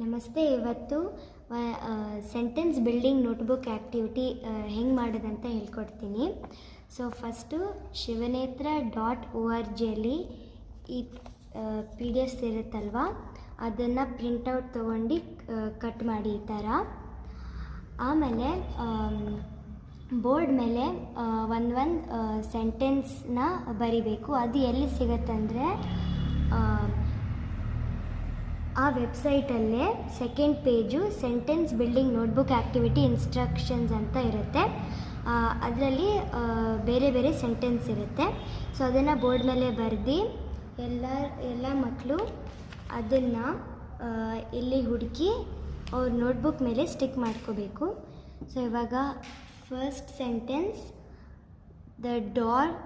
ನಮಸ್ತೆ. ಇವತ್ತು sentence building notebook activity ಹೆಂಗೆ ಮಾಡೋದಂತ ಹೇಳ್ಕೊಡ್ತೀನಿ. ಸೊ ಫಸ್ಟು ಶಿವನೇತ್ರ.org ಈ PDF ಇರುತ್ತಲ್ವ, ಅದನ್ನು ಪ್ರಿಂಟೌಟ್ ತೊಗೊಂಡು ಕಟ್ ಮಾಡಿ ಈ ಥರ. ಆಮೇಲೆ ಬೋರ್ಡ್ ಮೇಲೆ ಒಂದು ಸೆಂಟೆನ್ಸ್ನ ಬರಿಬೇಕು. ಅದು ಎಲ್ಲಿ ಸಿಗುತ್ತಂದರೆ ಆ ವೆಬ್ಸೈಟಲ್ಲೇ second page sentence building notebook activity instructions ಅಂತ ಇರುತ್ತೆ. ಅದರಲ್ಲಿ ಬೇರೆ ಬೇರೆ ಸೆಂಟೆನ್ಸ್ ಇರುತ್ತೆ. ಸೊ ಅದನ್ನು ಬೋರ್ಡ್ ಮೇಲೆ ಬರೆದು ಎಲ್ಲ ಮಕ್ಕಳು ಅದನ್ನು ಇಲ್ಲಿ ಹುಡುಕಿ ಅವ್ರ ನೋಟ್ಬುಕ್ ಮೇಲೆ ಸ್ಟಿಕ್ ಮಾಡ್ಕೋಬೇಕು. ಸೊ ಇವಾಗ first sentence, the dog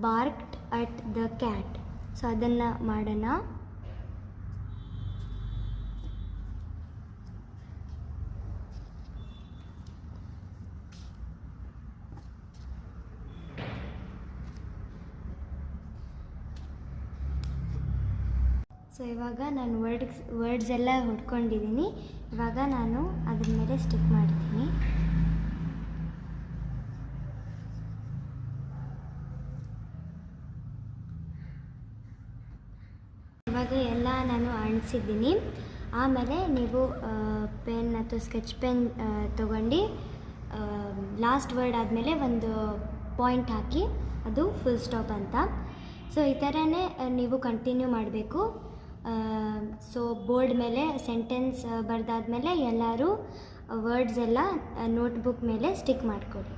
barked at the cat. So ಅದನ್ನು ಮಾಡೋಣ. ಸೊ ಇವಾಗ ನಾನು ವರ್ಡ್ಸ್ ಎಲ್ಲ ಹುಡ್ಕೊಂಡಿದ್ದೀನಿ. ಇವಾಗ ನಾನು ಅದ್ರ ಮೇಲೆ ಸ್ಟಿಕ್ ಮಾಡ್ತೀನಿ. ಇವಾಗ ಎಲ್ಲ ನಾನು ಅಂಟಿಸಿದ್ದೀನಿ. ಆಮೇಲೆ ನೀವು ಪೆನ್ ಅಥವಾ ಸ್ಕೆಚ್ ಪೆನ್ ತೊಗೊಂಡು ಲಾಸ್ಟ್ ವರ್ಡ್ ಆದಮೇಲೆ ಒಂದು ಪಾಯಿಂಟ್ ಹಾಕಿ ಅದು ಫುಲ್ ಸ್ಟಾಪ್ ಅಂತ. ಸೊ ಈ ಥರನೇ ನೀವು ಕಂಟಿನ್ಯೂ ಮಾಡಬೇಕು. ಸೊ ಬೋರ್ಡ್ ಮೇಲೆ ಸೆಂಟೆನ್ಸ್ ಬರೆದಾದ್ಮೇಲೆ ಎಲ್ಲರೂ ವರ್ಡ್ಸ್ ಎಲ್ಲ ನೋಟ್ಬುಕ್ ಮೇಲೆ ಸ್ಟಿಕ್ ಮಾಡಿಕೊಡಿ.